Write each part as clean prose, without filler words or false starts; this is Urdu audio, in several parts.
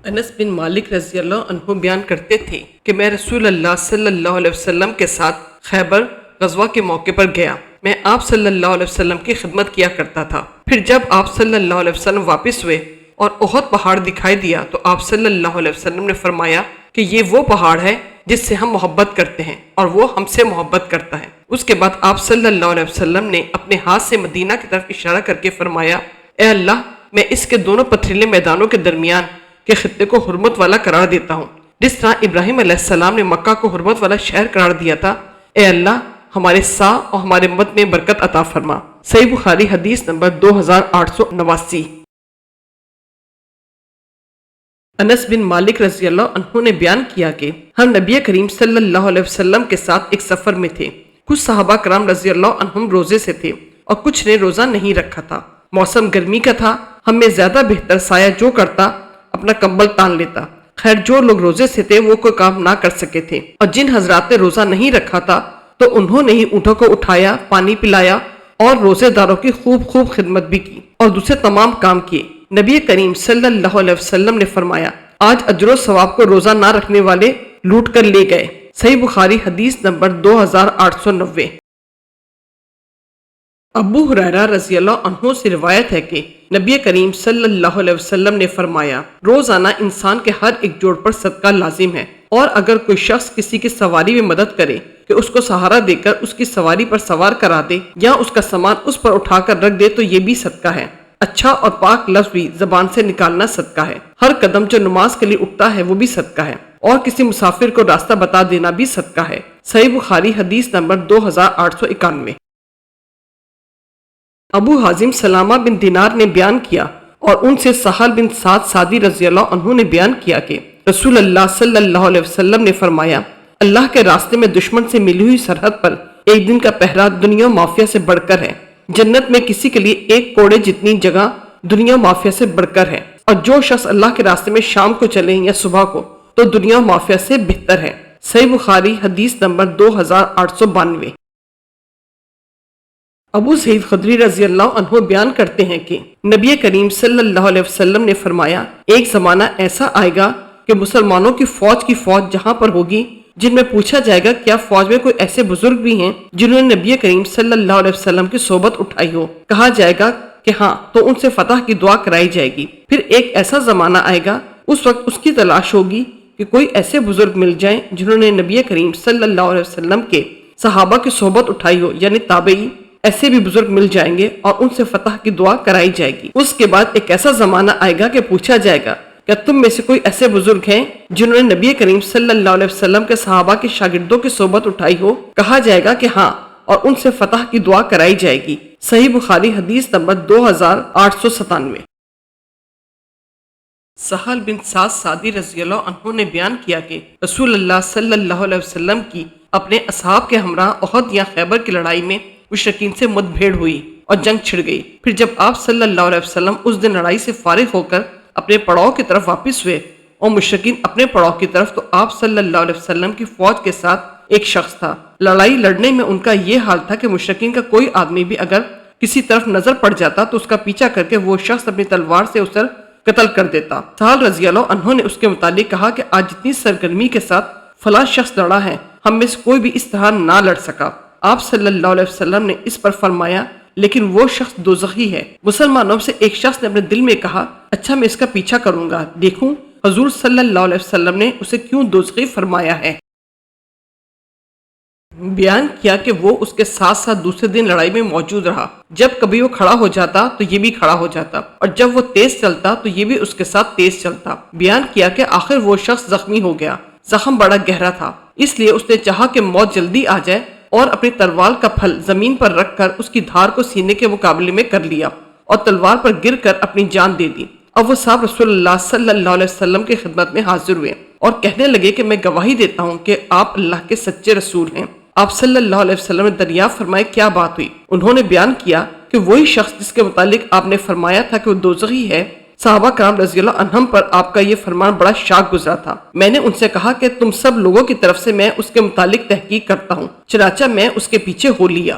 انس بن مالک رضی اللہ عنہ بیان کرتے تھے کہ میں رسول اللہ صلی اللہ علیہ وسلم کے ساتھ خیبر غزوہ کے موقع پر گیا۔ میں آپ صلی اللہ علیہ وسلم کی خدمت کیا کرتا تھا۔ پھر جب آپ صلی اللہ علیہ وسلم واپس ہوئے اور احد پہاڑ دکھائی دیا تو آپ صلی اللہ علیہ وسلم نے فرمایا کہ یہ وہ پہاڑ ہے جس سے ہم محبت کرتے ہیں اور وہ ہم سے محبت کرتا ہے۔ اس کے بعد آپ صلی اللہ علیہ وسلم نے اپنے ہاتھ سے مدینہ کی طرف اشارہ کر کے فرمایا، اے اللہ، میں اس کے دونوں پتھریلے میدانوں کے درمیان کے خطے کو حرمت والا قرار دیتا ہوں، جس طرح ابراہیم علیہ السلام نے مکہ کو حرمت والا شہر قرار دیا تھا۔ اے اللہ، ہمارے سا اور ہمارے مت میں برکت عطا فرما۔ صحیح بخاری حدیث نمبر 2889۔ انس بن مالک رضی اللہ عنہ نے بیان کیا کہ ہم نبی کریم صلی اللہ علیہ وسلم کے ساتھ ایک سفر میں تھے۔ کچھ صحابہ کرام رضی اللہ عنہم روزے سے تھے اور کچھ نے روزہ نہیں رکھا تھا۔ موسم گرمی کا تھا۔ ہم میں زیادہ بہتر سایہ جو کرتا اپنا کمبل تان لیتا۔ خیر، جو لوگ روزے سے تھے وہ کوئی کام نہ کر سکے تھے، اور جن حضرات نے روزہ نہیں رکھا تھا تو انہوں نے ہی اونٹوں کو اٹھایا، پانی پلایا اور روزے داروں کی خوب خدمت بھی کی اور دوسرے تمام کام کیے۔ نبی کریم صلی اللہ علیہ وسلم نے فرمایا، آج اجر و ثواب کو روزہ نہ رکھنے والے لوٹ کر لے گئے۔ صحیح بخاری حدیث نمبر 2890۔ ابو ہریرہ رضی اللہ عنہ سے روایت ہے کہ نبی کریم صلی اللہ علیہ وسلم نے فرمایا، روزانہ انسان کے ہر ایک جوڑ پر صدقہ لازم ہے، اور اگر کوئی شخص کسی کی سواری میں مدد کرے کہ اس کو سہارا دے کر اس کی سواری پر سوار کرا دے یا اس کا سامان اس پر اٹھا کر رکھ دے تو یہ بھی صدقہ ہے۔ اچھا اور پاک لفظ بھی زبان سے نکالنا صدقہ ہے۔ ہر قدم جو نماز کے لیے اٹھتا ہے وہ بھی صدقہ ہے، اور کسی مسافر کو راستہ بتا دینا بھی صدقہ ہے۔ صحیح بخاری حدیث نمبر 2891۔ ابو حازم سلامہ بن دینار نے بیان کیا اور ان سے سہل بن سعد سعدی رضی اللہ عنہ نے بیان کیا کہ رسول اللہ صلی اللہ علیہ وسلم نے فرمایا، اللہ کے راستے میں دشمن سے ملی ہوئی سرحد پر ایک دن کا پہرا دنیا مافیا سے بڑھ کر ہے۔ جنت میں کسی کے لیے ایک کوڑے جتنی جگہ دنیا مافیا سے بڑھ کر ہے، اور جو شخص اللہ کے راستے میں شام کو چلے یا صبح کو تو دنیا مافیا سے بہتر ہے۔ صحیح بخاری حدیث نمبر 2892۔ ابو سعید خدری رضی اللہ عنہ بیان کرتے ہیں کہ نبی کریم صلی اللہ علیہ وسلم نے فرمایا، ایک زمانہ ایسا آئے گا کہ مسلمانوں کی فوج جہاں پر ہوگی، جن میں پوچھا جائے گا کیا فوج میں کوئی ایسے بزرگ بھی ہیں جنہوں نے نبی کریم صلی اللہ علیہ وسلم کی صحبت اٹھائی ہو؟ کہا جائے گا کہ ہاں، تو ان سے فتح کی دعا کرائی جائے گی۔ پھر ایک ایسا زمانہ آئے گا، اس وقت اس کی تلاش ہوگی کہ کوئی ایسے بزرگ مل جائیں جنہوں نے نبی کریم صلی اللہ علیہ وسلم کے صحابہ کی صحبت اٹھائی ہو، یعنی تابعی۔ ایسے بھی بزرگ مل جائیں گے اور ان سے فتح کی دعا کرائی جائے گی۔ اس کے بعد ایک ایسا زمانہ آئے گا کہ پوچھا جائے گا، کیا تم میں سے کوئی ایسے بزرگ ہیں جنہوں نے نبی کریم صلی اللہ علیہ وسلم کے صحابہ کے شاگردوں کی صحبت اٹھائی ہو؟ کہا جائے گا کہ ہاں، اور ان سے فتح کی دعا کرائی جائے گی۔ صحیح بخاری حدیث نمبر 2897۔ سہل بن سعد سعدی رضی اللہ عنہ نے بیان کیا کہ رسول اللہ صلی اللہ علیہ وسلم کی اپنے اصحاب کے ہمراہ احد یا خیبر کی لڑائی میں مشرکین سے مد بھیڑ ہوئی اور جنگ چھڑ گئی۔ پھر جب آپ صلی اللہ علیہ وسلم اس دن لڑائی سے فارغ ہو کر اپنے پڑاؤ کی طرف واپس ہوئے اور مشرکین اپنے پڑاؤ کی طرف، تو آپ صلی اللہ علیہ وسلم کی فوج کے ساتھ ایک شخص تھا۔ لڑائی لڑنے میں ان کا یہ حال تھا کہ مشرکین کا کوئی آدمی بھی اگر کسی طرف نظر پڑ جاتا تو اس کا پیچھا کر کے وہ شخص اپنی تلوار سے اسے قتل کر دیتا۔ سہل رضی اللہ عنہ نے اس کے متعلق کہا کہ آج جتنی سرگرمی کے ساتھ فلاں شخص لڑا ہے، ہم میں سے کوئی بھی اس طرح نہ لڑ سکا۔ آپ صلی اللہ علیہ وسلم نے اس پر فرمایا، لیکن وہ شخص دوزخی ہے۔ مسلمانوں سے ایک شخص نے اپنے دل میں کہا، اچھا میں اس کا پیچھا کروں گا، دیکھوں حضور صلی اللہ علیہ وسلم نے اسے کیوں دوزخی فرمایا ہے۔ بیان کیا کہ وہ اس کے ساتھ ساتھ دوسرے دن لڑائی میں موجود رہا۔ جب کبھی وہ کھڑا ہو جاتا تو یہ بھی کھڑا ہو جاتا، اور جب وہ تیز چلتا تو یہ بھی اس کے ساتھ تیز چلتا۔ بیان کیا کہ آخر وہ شخص زخمی ہو گیا۔ زخم بڑا گہرا تھا، اس لیے اس نے چاہا کہ موت جلدی آ جائے اور اپنی تلوار کا پھل زمین پر رکھ کر اس کی دھار کو سینے کے مقابلے میں کر لیا اور تلوار پر گر کر اپنی جان دے دی۔ اب وہ صاحب رسول اللہ صلی اللہ علیہ وسلم کی خدمت میں حاضر ہوئے اور کہنے لگے کہ میں گواہی دیتا ہوں کہ آپ اللہ کے سچے رسول ہیں۔ آپ صلی اللہ علیہ وسلم نے دریافت فرمائے کیا بات ہوئی؟ انہوں نے بیان کیا کہ وہی شخص جس کے متعلق آپ نے فرمایا تھا کہ وہ دوزخی ہے، صحابہ کرام رضی اللہ عنہم پر آپ کا یہ فرمان بڑا شاق گزرا تھا۔ میں نے ان سے کہا کہ تم سب لوگوں کی طرف سے میں اس کے متعلق تحقیق کرتا ہوں، چنانچہ میں اس کے پیچھے ہو لیا۔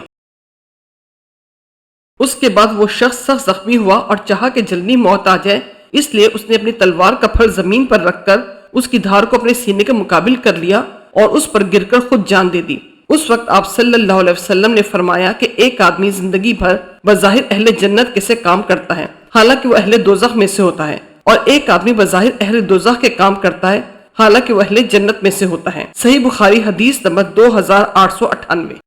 اس کے بعد وہ شخص سخت زخمی ہوا اور چاہا کہ جلدی موت آ جائے، اس لیے اس نے اپنی تلوار کا پھر زمین پر رکھ کر اس کی دھار کو اپنے سینے کے مقابل کر لیا اور اس پر گر کر خود جان دے دی۔ اس وقت آپ صلی اللہ علیہ وسلم نے فرمایا کہ ایک آدمی زندگی بھر بظاہر اہل جنت کے سے کام کرتا ہے حالانکہ وہ اہل دوزخ میں سے ہوتا ہے، اور ایک آدمی بظاہر اہل دوزخ کے کام کرتا ہے حالانکہ وہ اہل جنت میں سے ہوتا ہے۔ صحیح بخاری حدیث نمبر 2898۔